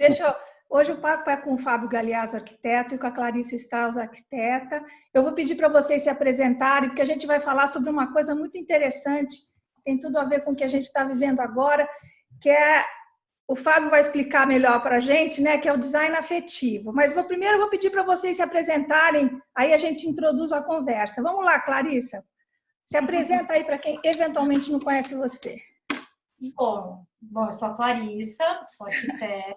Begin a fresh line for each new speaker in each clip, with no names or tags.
Deixa eu... Hoje o papo é com o Fábio Galeazzo, arquiteto, e com a Clarice Strauss, arquiteta. Eu vou pedir para vocês se apresentarem, porque a gente vai falar sobre uma coisa muito interessante, tem tudo a ver com o que a gente está vivendo agora, que é... O Fábio vai explicar melhor para a gente, né, que é o design afetivo. Mas primeiro eu vou pedir para vocês se apresentarem, aí a gente introduz a conversa. Vamos lá, Clarissa. Se apresenta aí para quem eventualmente não conhece você.
Bom, eu sou a Clarissa, sou arquiteta,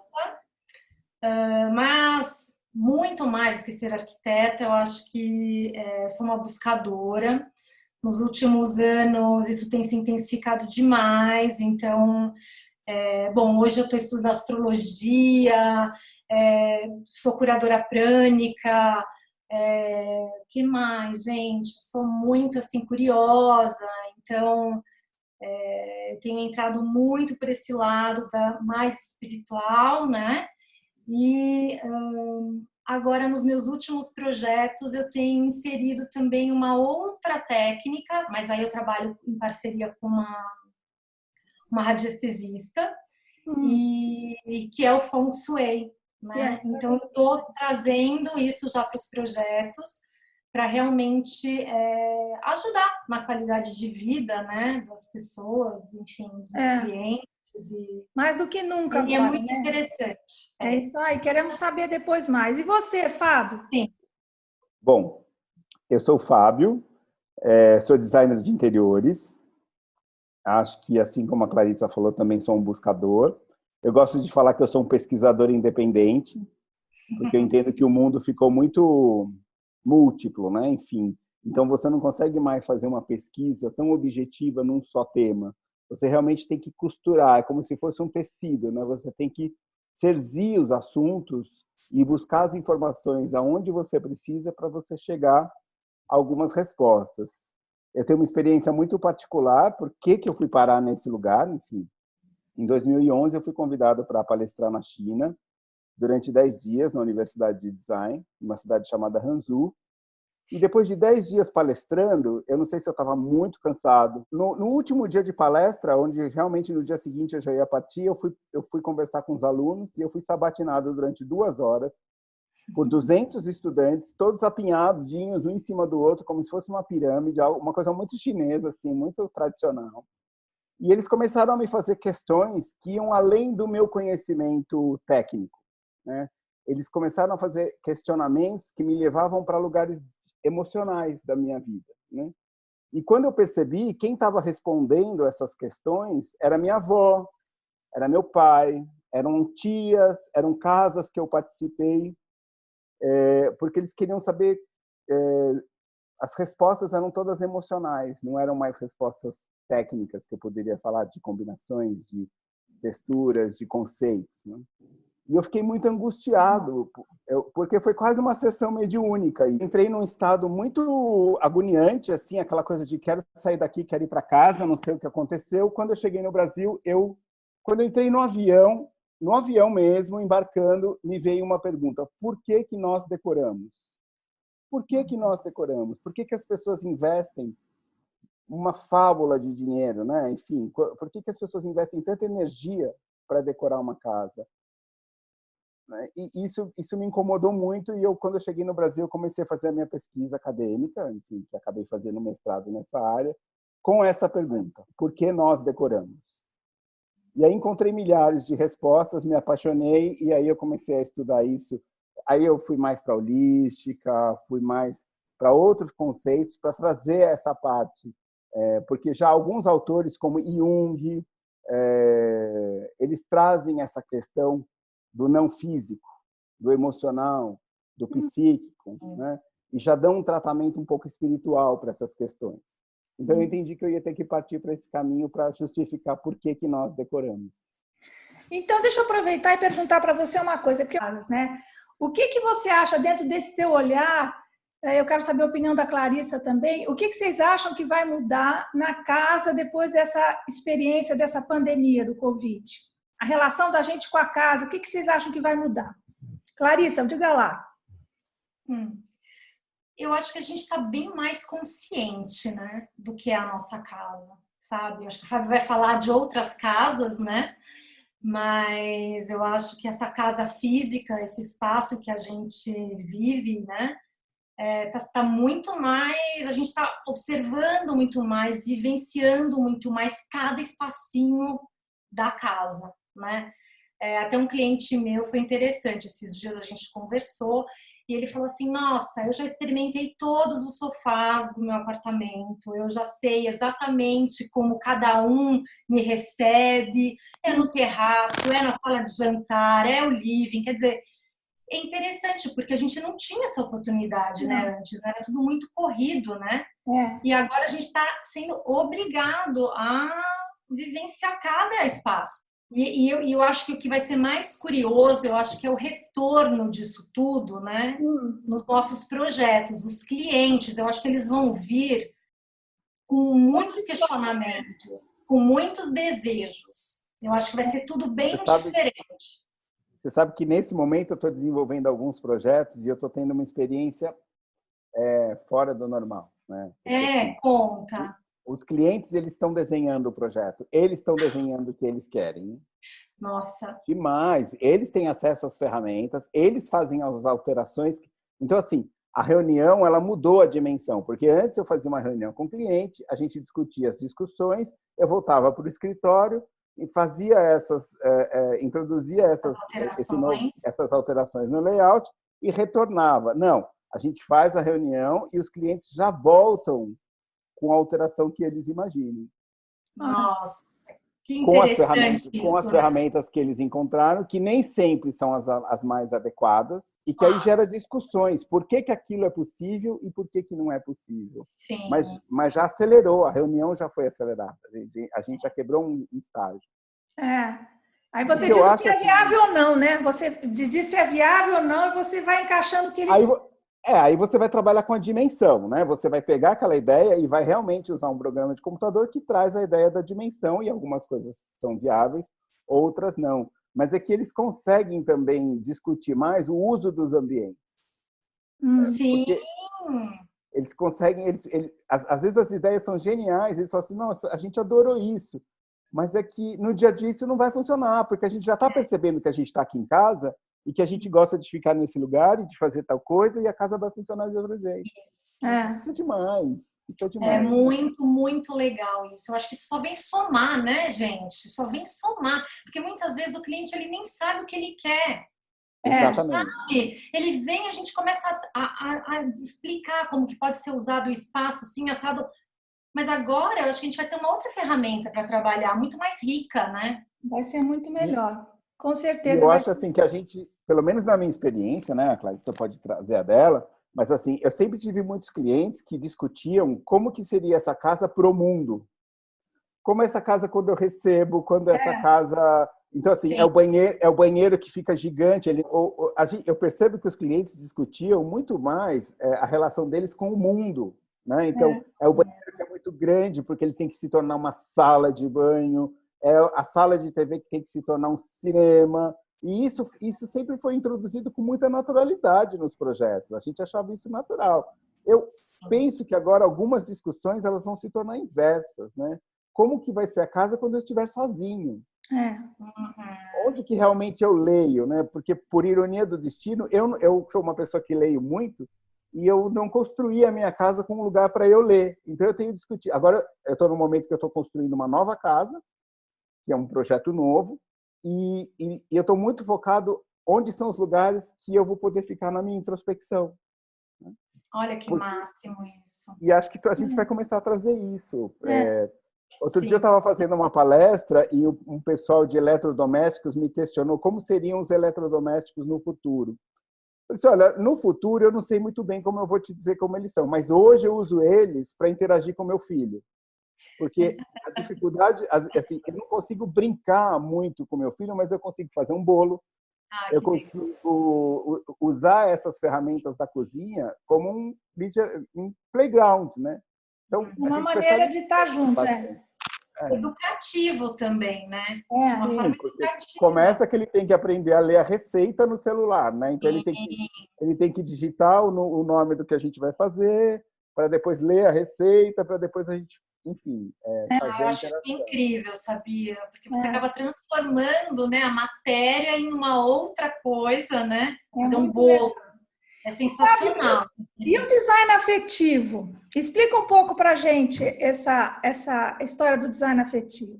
mas muito mais do que ser arquiteta, eu acho que sou uma buscadora. Nos últimos anos isso tem se intensificado demais, então, hoje eu estou estudando astrologia, sou curadora prânica, que mais, gente? Sou muito assim curiosa, então eu tenho entrado muito por esse lado mais espiritual, né? E agora, nos meus últimos projetos, eu tenho inserido também uma outra técnica, mas aí eu trabalho em parceria com uma radiestesista, e que é o Feng Shui, né? Então, eu estou trazendo isso já para os projetos, para realmente ajudar na qualidade de vida, né, das pessoas, enfim, dos clientes.
Mais do que nunca agora,
é muito
né?
interessante.
É isso aí, queremos saber depois mais. E você, Fábio?
Sim.
Bom, eu sou o Fábio, sou designer de interiores. Acho que, assim como a Clarissa falou, também sou um buscador. Eu gosto de falar que eu sou um pesquisador independente, porque eu entendo que o mundo ficou muito múltiplo, né? Enfim, então você não consegue mais fazer uma pesquisa tão objetiva num só tema. Você realmente tem que costurar, é como se fosse um tecido, né? Você tem que cerzir os assuntos e buscar as informações aonde você precisa para você chegar a algumas respostas. Eu tenho uma experiência muito particular, por que eu fui parar nesse lugar, enfim. Em 2011 eu fui convidado para palestrar na China durante 10 dias na Universidade de Design, uma cidade chamada Hangzhou. E depois de 10 dias palestrando, eu não sei se eu estava muito cansado. No último dia de palestra, onde realmente no dia seguinte eu já ia partir, eu fui conversar com os alunos e eu fui sabatinado durante 2 horas por 200 estudantes, todos apinhados, um em cima do outro, como se fosse uma pirâmide, uma coisa muito chinesa, assim, muito tradicional. E eles começaram a me fazer questões que iam além do meu conhecimento técnico, né? Eles começaram a fazer questionamentos que me levavam para lugares emocionais da minha vida, né? E quando eu percebi, quem estava respondendo essas questões era minha avó, era meu pai, eram tias, eram casas que eu participei, porque eles queriam saber, as respostas eram todas emocionais, não eram mais respostas técnicas que eu poderia falar de combinações, de texturas, de conceitos, né? E eu fiquei muito angustiado, porque foi quase uma sessão mediúnica. Entrei num estado muito agoniante, assim, aquela coisa de quero sair daqui, quero ir para casa, não sei o que aconteceu. Quando eu cheguei no Brasil, quando eu entrei no avião mesmo, embarcando, me veio uma pergunta: por que que nós decoramos? Por que que nós decoramos? Por que que as pessoas investem uma fábula de dinheiro, né? Enfim, por que que as pessoas investem tanta energia para decorar uma casa? E isso me incomodou muito, e quando eu cheguei no Brasil, comecei a fazer a minha pesquisa acadêmica, enfim, que acabei fazendo mestrado nessa área, com essa pergunta: por que nós decoramos? E aí encontrei milhares de respostas, me apaixonei, e aí eu comecei a estudar isso. Aí eu fui mais para holística, fui mais para outros conceitos, para trazer essa parte, porque já alguns autores, como Jung, eles trazem essa questão do não físico, do emocional, do psíquico, né? E já dão um tratamento um pouco espiritual para essas questões. Então, eu entendi que eu ia ter que partir para esse caminho para justificar por que que nós decoramos.
Então, deixa eu aproveitar e perguntar para você uma coisa, porque, né? O que que você acha dentro desse teu olhar? Eu quero saber a opinião da Clarissa também. O que que vocês acham que vai mudar na casa depois dessa experiência, dessa pandemia do Covid? A relação da gente com a casa, o que que vocês acham que vai mudar? Clarissa, diga lá.
Eu acho que a gente está bem mais consciente, né, do que é a nossa casa, sabe? Eu acho que o Fábio vai falar de outras casas, né? mas eu acho que essa casa física, esse espaço que a gente vive, né, tá muito mais, a gente está observando muito mais, vivenciando muito mais cada espacinho da casa, né? Até um cliente meu foi interessante, esses dias a gente conversou e ele falou assim: nossa, eu já experimentei todos os sofás do meu apartamento, eu já sei exatamente como cada um me recebe, é no terraço, é na sala de jantar, é o living, quer dizer, é interessante, porque a gente não tinha essa oportunidade,
Não.
né? Antes, né? Era tudo muito corrido, né?
É.
E agora a gente está sendo obrigado a vivenciar cada espaço. E eu acho que o que vai ser mais curioso, eu acho que é o retorno disso tudo, né? Nos nossos projetos, os clientes, eu acho que eles vão vir com muitos questionamentos, com muitos desejos. Eu acho que vai ser tudo bem diferente.
Você sabe que nesse momento eu estou desenvolvendo alguns projetos e eu estou tendo uma experiência fora do normal, né? Porque, assim,
Conta.
os clientes, eles estão desenhando o projeto, eles estão desenhando o que eles querem.
Nossa.
Demais. Eles têm acesso às ferramentas, eles fazem as alterações. Então, assim, a reunião, ela mudou a dimensão, porque antes eu fazia uma reunião com o cliente, a gente discutia as discussões, eu voltava para o escritório e fazia introduzia essas alterações no layout e retornava. Não, a gente faz a reunião e os clientes já voltam com a alteração que eles imaginam.
Nossa, que interessante
com as ferramentas que eles encontraram, que nem sempre são as mais adequadas, e que aí gera discussões. Por que aquilo é possível e por que não é possível?
Sim.
Mas já acelerou, a reunião já foi acelerada. A gente já quebrou um estágio.
Aí você disse se é viável ou não, né? Você diz se é viável ou não e você vai encaixando o que eles...
Aí você vai trabalhar com a dimensão, né? Você vai pegar aquela ideia e vai realmente usar um programa de computador que traz a ideia da dimensão, e algumas coisas são viáveis, outras não. Mas é que eles conseguem também discutir mais o uso dos ambientes.
Sim.
Eles conseguem, às vezes as ideias são geniais, eles falam assim, nossa, a gente adorou isso, mas é que no dia a dia isso não vai funcionar, porque a gente já está percebendo que a gente está aqui em casa e que a gente gosta de ficar nesse lugar e de fazer tal coisa e a casa vai funcionar de outro jeito. Isso é demais. Isso é demais.
É muito, muito legal isso. Eu acho que isso só vem somar, né, gente? Só vem somar. Porque muitas vezes o cliente ele nem sabe o que ele quer.
Exatamente.
Sabe? Ele vem, a gente começa a explicar como que pode ser usado o espaço, assim, assado. Mas agora eu acho que a gente vai ter uma outra ferramenta para trabalhar, muito mais rica, né?
Vai ser muito melhor. Com certeza.
Eu acho assim que a gente, pelo menos na minha experiência, né, Clarice, você pode trazer a dela, mas assim, eu sempre tive muitos clientes que discutiam como que seria essa casa pro mundo. Como essa casa quando eu recebo, quando essa casa... Então, assim, é o banheiro que fica gigante. Eu percebo que os clientes discutiam muito mais a relação deles com o mundo, né? Então, é o banheiro que é muito grande, porque ele tem que se tornar uma sala de banho, é a sala de TV que tem que se tornar um cinema. E isso sempre foi introduzido com muita naturalidade nos projetos. A gente achava isso natural. Eu penso que agora algumas discussões elas vão se tornar inversas, né? Como que vai ser a casa quando eu estiver sozinho? Onde que realmente eu leio, né? Porque, por ironia do destino, eu sou uma pessoa que leio muito e eu não construí a minha casa com um lugar para eu ler. Então, eu tenho discutido. Agora, eu estou no momento que eu estou construindo uma nova casa, que é um projeto novo, e eu estou muito focado onde são os lugares que eu vou poder ficar na minha introspecção.
Olha que máximo isso.
E acho que a gente vai começar a trazer isso. Outro dia eu estava fazendo uma palestra e um pessoal de eletrodomésticos me questionou como seriam os eletrodomésticos no futuro. Eu disse, olha, no futuro eu não sei muito bem como eu vou te dizer como eles são, mas hoje eu uso eles para interagir com meu filho. Porque a dificuldade, assim, eu não consigo brincar muito com meu filho, mas eu consigo fazer um bolo, eu consigo usar essas ferramentas da cozinha como um playground, né? Então,
uma maneira de estar junto,
educativo também, né?
De uma forma educativa. Começa que ele tem que aprender a ler a receita no celular, né? Então ele tem que digitar o nome do que a gente vai fazer, para depois ler a receita, para depois a gente, enfim, fazer
Eu
a
acho isso
interação.
incrível, sabia? Porque você acaba transformando, né, a matéria em uma outra coisa, né? Fazer um
muito
bolo.
legal.
É sensacional.
E o design afetivo? Explica um pouco para a gente essa história do design afetivo.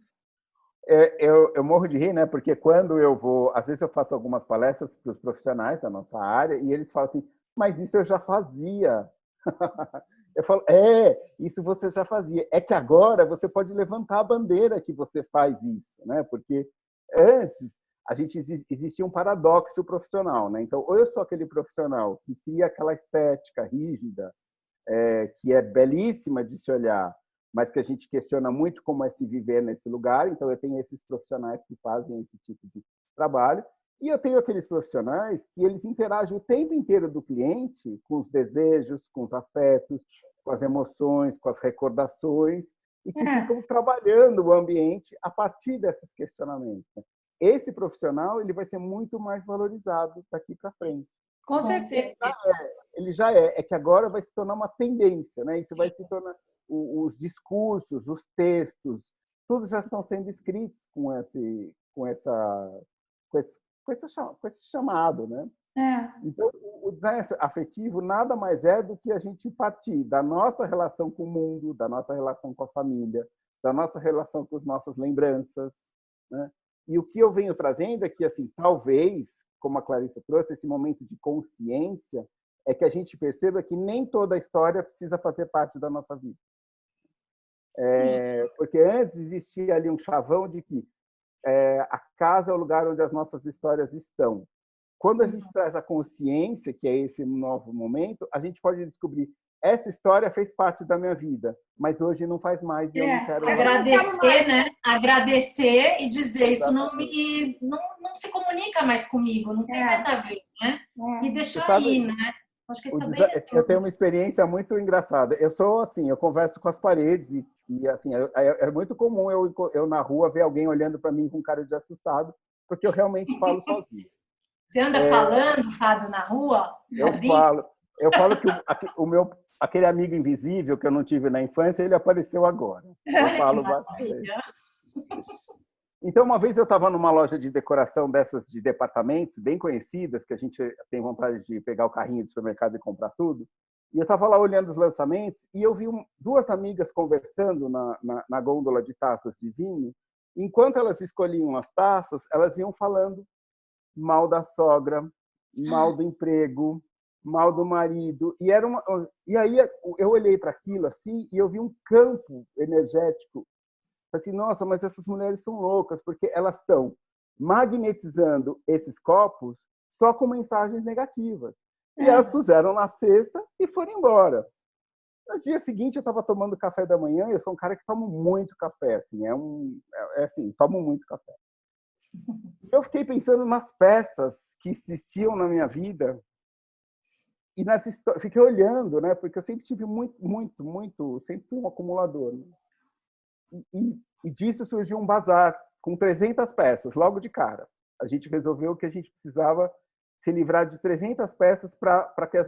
Eu morro de rir, né? Porque quando eu vou, às vezes eu faço algumas palestras para os profissionais da nossa área e eles falam assim, mas isso eu já fazia. Eu falo, isso você já fazia. É que agora você pode levantar a bandeira que você faz isso, né? Porque antes a gente existia um paradoxo profissional, né? Então, ou eu sou aquele profissional que cria aquela estética rígida, que é belíssima de se olhar, mas que a gente questiona muito como é se viver nesse lugar. Então, eu tenho esses profissionais que fazem esse tipo de trabalho. E eu tenho aqueles profissionais que eles interagem o tempo inteiro do cliente com os desejos, com os afetos, com as emoções, com as recordações, e que ficam trabalhando o ambiente a partir desses questionamentos. Esse profissional ele vai ser muito mais valorizado daqui para frente.
Com certeza.
Ele já é. É que agora vai se tornar uma tendência, né? Isso vai se tornar os discursos, os textos, tudo já estão sendo escritos com esse chamado, né? Então, o design afetivo nada mais é do que a gente partir da nossa relação com o mundo, da nossa relação com a família, da nossa relação com as nossas lembranças, né? E o que eu venho trazendo é que, assim, talvez, como a Clarissa trouxe, esse momento de consciência é que a gente perceba que nem toda a história precisa fazer parte da nossa vida. Porque antes existia ali um chavão de que a casa é o lugar onde as nossas histórias estão. Quando a gente traz a consciência, que é esse novo momento, a gente pode descobrir essa história fez parte da minha vida, mas hoje não faz mais e eu não quero
agradecer, né? Agradecer e dizer
Exatamente.
isso não se comunica mais comigo, não tem mais a ver, né? E deixar aí, né? Acho que também
eu tenho uma experiência muito engraçada. Eu sou assim, eu converso com as paredes e assim, é muito comum eu na rua ver alguém olhando para mim com cara de assustado, porque eu realmente falo sozinho.
Você anda falando, Fábio, na rua? Sozinho?
Eu falo que aquele amigo invisível que eu não tive na infância, ele apareceu agora. Eu falo bastante. Então, uma vez eu estava numa loja de decoração dessas de departamentos, bem conhecidas, que a gente tem vontade de pegar o carrinho do supermercado e comprar tudo. E eu estava lá olhando os lançamentos e eu vi duas amigas conversando na gôndola de taças de vinho. Enquanto elas escolhiam as taças, elas iam falando mal da sogra, mal do emprego, mal do marido. E aí eu olhei para aquilo assim e eu vi um campo energético. Assim, nossa, mas essas mulheres são loucas, porque elas estão magnetizando esses copos só com mensagens negativas. E elas puseram na cesta e foram embora. No dia seguinte, eu estava tomando café da manhã, e eu sou um cara que toma muito café, assim, tomo muito café. Eu fiquei pensando nas peças que existiam na minha vida e fiquei olhando, né? Porque eu sempre tive sempre fui um acumulador. Né? E disso surgiu um bazar com 300 peças, logo de cara. A gente resolveu que a gente precisava se livrar de 300 peças para que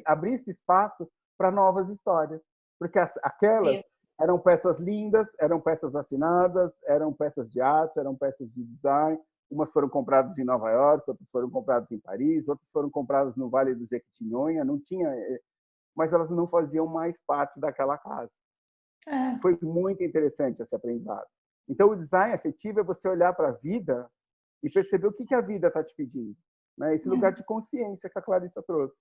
abrisse espaço para novas histórias. Porque aquelas eram peças lindas, eram peças assinadas, eram peças de arte, eram peças de design. Umas foram compradas em Nova York, outras foram compradas em Paris, outras foram compradas no Vale do Jequitinhonha, mas elas não faziam mais parte daquela casa. Foi muito interessante esse aprendizado. Então, o design afetivo é você olhar para a vida e perceber o que a vida está te pedindo. Né? Esse lugar de consciência que a Clarissa trouxe.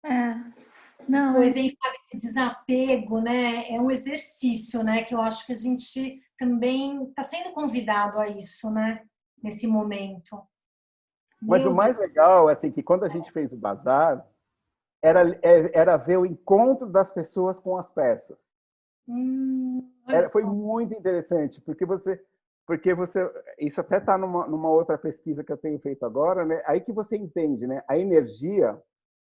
Pois é, Fábio, esse desapego, né, é um exercício, né, que eu acho que a gente também está sendo convidado a isso, né, nesse momento.
Mas o mais legal é assim, que quando a gente fez o bazar, era ver o encontro das pessoas com as peças. Foi muito interessante, porque isso até está numa outra pesquisa que eu tenho feito agora, né? Aí que você entende, né? A energia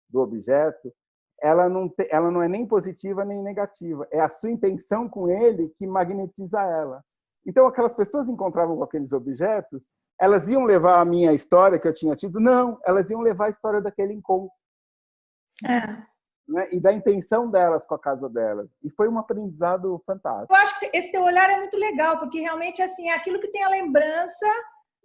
do objeto, ela não é nem positiva nem negativa, é a sua intenção com ele que magnetiza ela. Então, aquelas pessoas encontravam com aqueles objetos, elas iam levar a minha história que eu tinha tido? Não, elas iam levar a história daquele encontro. né? E da intenção delas com a casa delas. E foi um aprendizado fantástico.
Eu acho que esse teu olhar é muito legal, porque realmente assim, é aquilo que tem a lembrança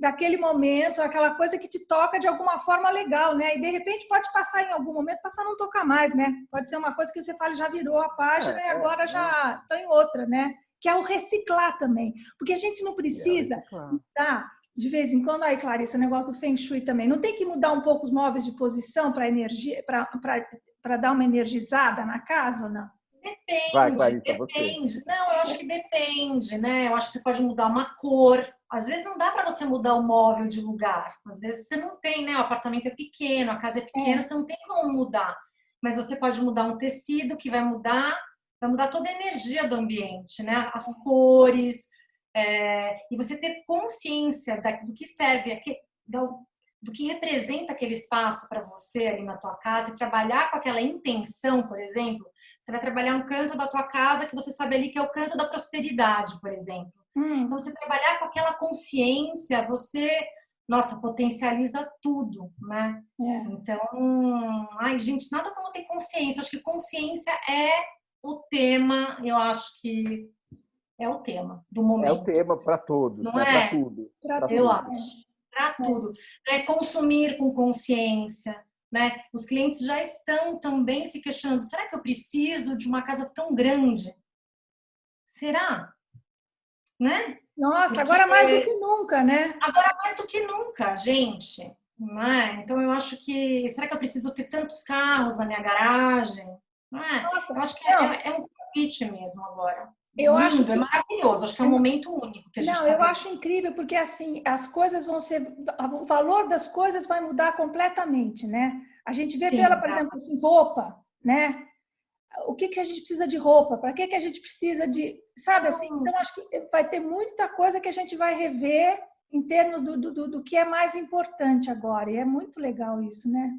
daquele momento, aquela coisa que te toca de alguma forma legal, né? E de repente pode passar em algum momento, passar a não tocar mais, né? Pode ser uma coisa que você fala, já virou a página e agora já está em outra, né? Que é o reciclar também. Porque a gente não precisa mudar de vez em quando, aí, Clarissa, o negócio do Feng Shui também. Não tem que mudar um pouco os móveis de posição para energia, para dar uma energizada na casa ou não?
Depende,
Vai, Clarissa,
depende.
você.
Não, eu acho que depende, né? Eu acho que você pode mudar uma cor. Às vezes não dá para você mudar o móvel de lugar. Às vezes você não tem, né? O apartamento é pequeno, a casa é pequena, você não tem como mudar. Mas você pode mudar um tecido que vai mudar toda a energia do ambiente, né? As cores, e você ter consciência do que serve, do que representa aquele espaço para você ali na tua casa e trabalhar com aquela intenção, por exemplo. Você vai trabalhar um canto da tua casa que você sabe ali que é o canto da prosperidade, por exemplo. Então, você trabalhar com aquela consciência, você, nossa, potencializa tudo, né? Então, ai, gente, nada como ter consciência. Acho que consciência é o tema, eu acho que é o tema do momento.
É o tema para todos,
não
né?
é?
Para tudo.
Eu acho. Para tudo. Consumir com consciência. Né? Os clientes já estão também se questionando: será que eu preciso de uma casa tão grande? Será? Né?
Nossa,
porque
agora mais do que nunca, né?
Agora mais do que nunca, gente. Não é? Então eu acho que... será que eu preciso ter tantos carros na minha garagem? Não é?
Nossa,
eu acho que
não.
É um convite mesmo agora.
Eu
Lindo,
acho que...
é maravilhoso. Acho que é um momento único que a gente
Não,
está
eu
vivendo.
acho incrível, porque assim, as coisas vão ser... O valor das coisas vai mudar completamente, né? A gente vê
Sim,
por exemplo, assim, roupa, né? O que a gente precisa de roupa? Para que a gente precisa de... Sabe assim? Então, acho que vai ter muita coisa que a gente vai rever em termos do que é mais importante agora. E é muito legal isso, né?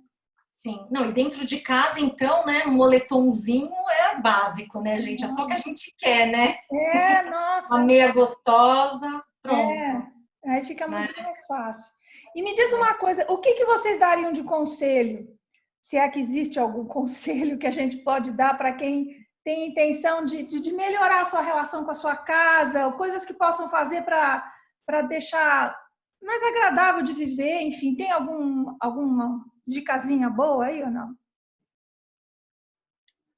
Sim. Não, e dentro de casa, então, né, um moletomzinho é básico, né, gente? É só o que a gente quer, né?
Nossa.
Uma meia gostosa, pronto.
Aí fica
né?
muito mais fácil. E me diz uma coisa, o que vocês dariam de conselho? Se é que existe algum conselho que a gente pode dar para quem tem intenção de melhorar a sua relação com a sua casa, ou coisas que possam fazer para deixar mais agradável de viver, enfim, tem alguma dicasinha boa aí ou não?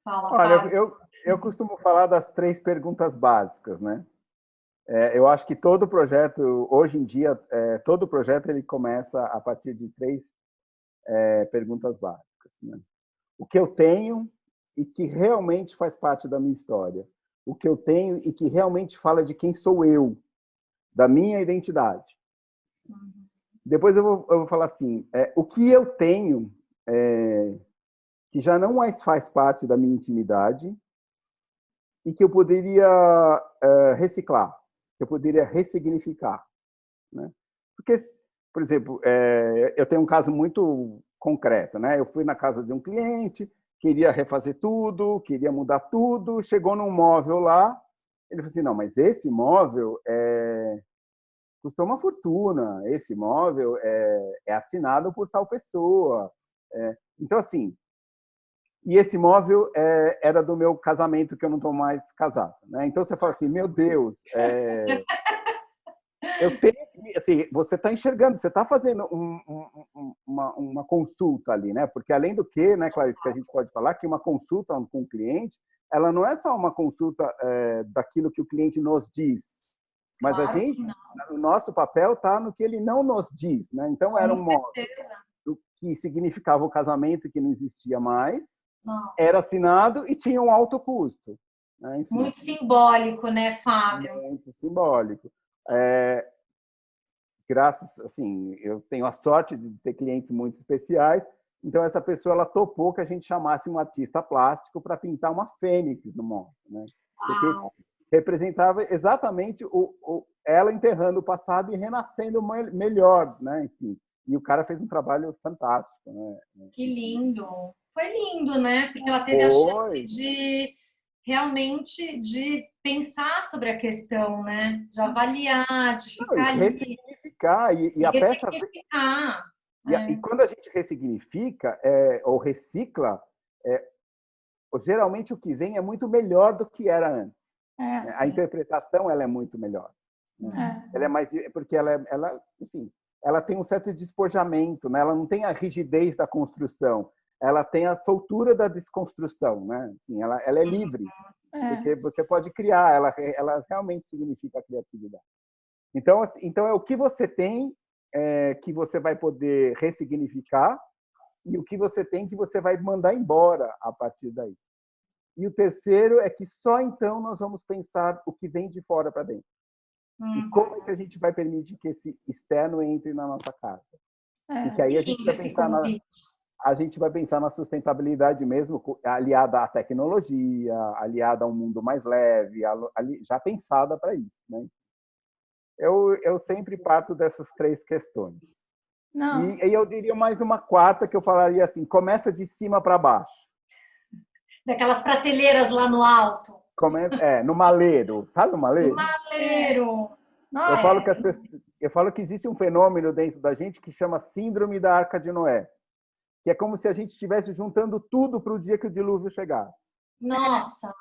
Fala,
Olha,
Fábio.
eu costumo falar das 3 perguntas básicas, né? Eu acho que todo projeto, hoje em dia, todo projeto ele começa a partir de 3 perguntas básicas, né? O que eu tenho e que realmente faz parte da minha história. O que eu tenho e que realmente fala de quem sou eu, da minha identidade. Depois eu vou falar assim, o que eu tenho que já não mais faz parte da minha intimidade e que eu poderia reciclar, que eu poderia ressignificar, né? Porque, por exemplo, eu tenho um caso muito concreto, né? Eu fui na casa de um cliente, queria refazer tudo, queria mudar tudo, chegou num móvel lá, ele falou assim, não, mas esse móvel custou uma fortuna, esse móvel é assinado por tal pessoa. Então, assim, e esse móvel era do meu casamento, que eu não estou mais casado, né? Então, você fala assim, meu Deus, eu tenho, assim, você está enxergando, você está fazendo uma consulta ali, né? Porque além do que, né, Clarice, que a gente pode falar que uma consulta com o cliente, ela não é só uma consulta daquilo que o cliente nos diz, mas
Claro
a gente, o nosso papel está no que ele não nos diz, né? Então era um móvel que significava o casamento que não existia mais, era assinado e tinha um alto custo, né? Enfim,
muito simbólico, né, Fábio?
muito simbólico. Graças, assim, eu tenho a sorte de ter clientes muito especiais, então essa pessoa ela topou que a gente chamasse um artista plástico para pintar uma fênix no móvel, né? Porque representava exatamente ela enterrando o passado e renascendo melhor, né? Enfim, e o cara fez um trabalho fantástico, né?
Que lindo! Foi lindo, né? Porque ela teve a chance de realmente de pensar sobre a questão, né? De avaliar, de ficar ali.
Ressignificar. E a peça...
Ressignificar.
E quando a gente ressignifica ou recicla, geralmente o que vem é muito melhor do que era antes. A
sim.
interpretação ela é muito melhor. Ela é mais, porque enfim, ela tem um certo despojamento, né? Ela não tem a rigidez da construção, ela tem a soltura da desconstrução, né? Assim, ela é livre, porque você pode criar, ela realmente significa a criatividade. Então é o que você tem que você vai poder ressignificar e o que você tem que você vai mandar embora a partir daí. E o terceiro é que só então nós vamos pensar o que vem de fora para dentro. E como é que a gente vai permitir que esse externo entre na nossa casa? E que aí a gente vai pensar na sustentabilidade mesmo, aliada à tecnologia, aliada a um mundo mais leve, já pensada para isso, né? Eu sempre parto dessas três questões.
Não.
E eu diria mais uma quarta que eu falaria assim, começa de cima para baixo.
Daquelas prateleiras lá no alto.
No maleiro. Sabe o maleiro?
No maleiro.
Eu falo que existe um fenômeno dentro da gente que chama síndrome da Arca de Noé, que é como se a gente estivesse juntando tudo para o dia que o dilúvio chegasse.
Nossa!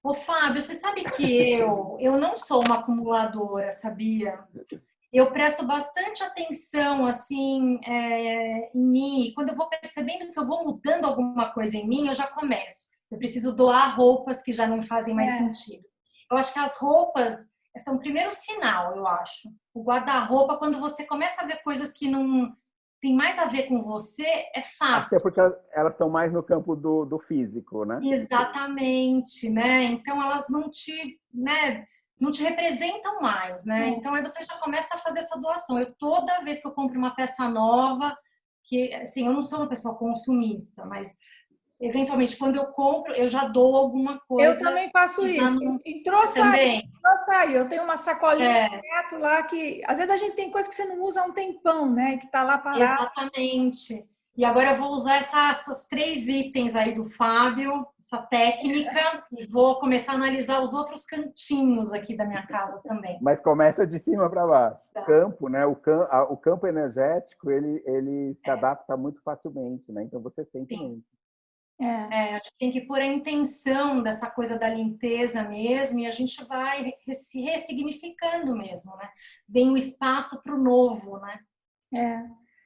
Ô, Fábio, você sabe que eu não sou uma acumuladora, sabia? Eu presto bastante atenção, assim, em mim. Quando eu vou percebendo que eu vou mudando alguma coisa em mim, eu já começo. Eu preciso doar roupas que já não fazem mais sentido. Eu acho que as roupas são o primeiro sinal, eu acho. O guarda-roupa, quando você começa a ver coisas que não tem mais a ver com você, é fácil.
Até porque elas estão mais no campo do físico, né?
Exatamente, né? Então elas não te representam mais, né? Então aí você já começa a fazer essa doação. Toda vez que eu compro uma peça nova, que assim, eu não sou uma pessoa consumista, mas eventualmente quando eu compro, eu já dou alguma coisa.
Eu também faço isso.
Não...
Entrou, saiu. Eu tenho uma sacolinha direto lá que às vezes a gente tem coisa que você não usa há um tempão, né? Que tá lá parado.
Exatamente. E agora eu vou usar essas 3 itens aí do Fábio, essa técnica, e vou começar a analisar os outros cantinhos aqui da minha casa também.
Mas começa de cima para baixo. Tá. Campo, né? O campo energético, ele se adapta muito facilmente, né? Então você sente muito.
Acho que tem que pôr a intenção dessa coisa da limpeza mesmo e a gente vai se ressignificando mesmo, né? Vem o espaço para o novo, né?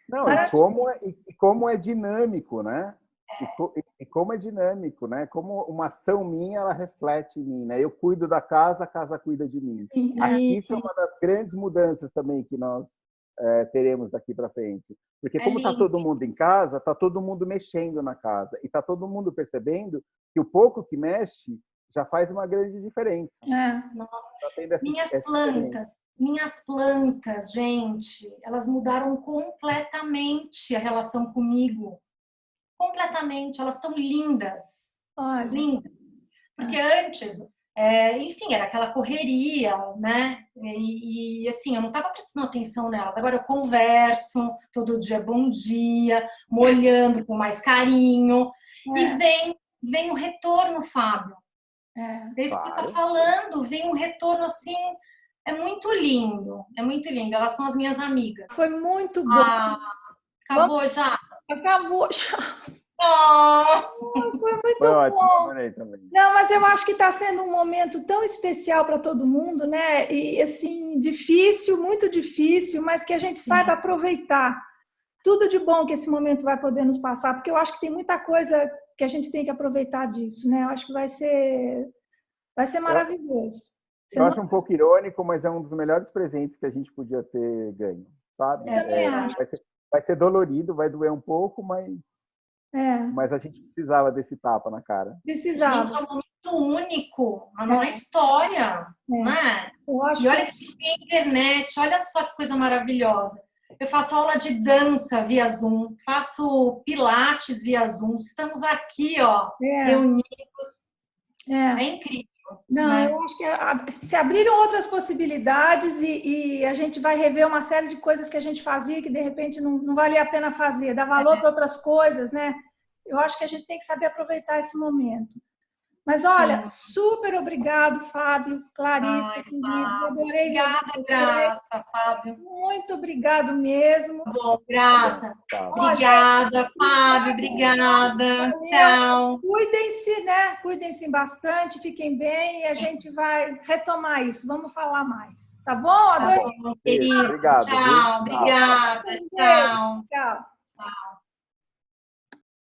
Não, e como é dinâmico, né? E como é dinâmico, né? Como uma ação minha, ela reflete em mim, né? Eu cuido da casa, a casa cuida de mim. Acho que isso é uma das grandes mudanças também que nós teremos daqui para frente. Porque como está todo mundo em casa, está todo mundo mexendo na casa. E está todo mundo percebendo que o pouco que mexe já faz uma grande diferença.
Minhas plantas, gente, elas mudaram completamente a relação comigo. Completamente. Elas estão lindas.
Olha.
Lindas. Porque antes, enfim, era aquela correria, né? E assim, eu não estava prestando atenção nelas. Agora eu converso, todo dia bom dia, molhando com mais carinho. E vem o retorno, Fábio. É isso que você está falando, vem um retorno assim, é muito lindo, é muito lindo. Elas são as minhas amigas.
Foi muito bom.
Acabou já?
Acabou já. Foi muito
Foi
bom.
Ótimo, também.
Não, mas eu acho que está sendo um momento tão especial para todo mundo, né? E assim, difícil, muito difícil, mas que a gente saiba aproveitar tudo de bom que esse momento vai poder nos passar, porque eu acho que tem muita coisa que a gente tem que aproveitar disso, né? Eu acho que vai ser maravilhoso.
Eu acho um pouco irônico, mas é um dos melhores presentes que a gente podia ter ganho, sabe? Vai ser dolorido, vai doer um pouco, mas a gente precisava desse tapa na cara.
Precisava.
Gente, é um momento único na história, né? E olha que tem internet, olha só que coisa maravilhosa. Eu faço aula de dança via Zoom, faço pilates via Zoom. Estamos aqui, reunidos. É incrível.
Não,
né?
Eu acho que se abriram outras possibilidades e a gente vai rever uma série de coisas que a gente fazia que de repente não valia a pena fazer, dar valor para outras coisas, né? Eu acho que a gente tem que saber aproveitar esse momento. Mas olha, super obrigado, Fábio, Clarissa, queridos. Adorei ver
obrigada,
vocês.
Graça, Fábio.
Muito obrigado mesmo.
Bom, Graça.
Tá.
Obrigada, Fábio. Obrigada. Tchau.
Cuidem-se, né? Cuidem-se bastante, fiquem bem e a gente vai retomar isso. Vamos falar mais. Tá bom? Adorei.
Tá bom, queridos.
Obrigado,
tchau. Obrigada. Tchau.
Tchau.
Tchau.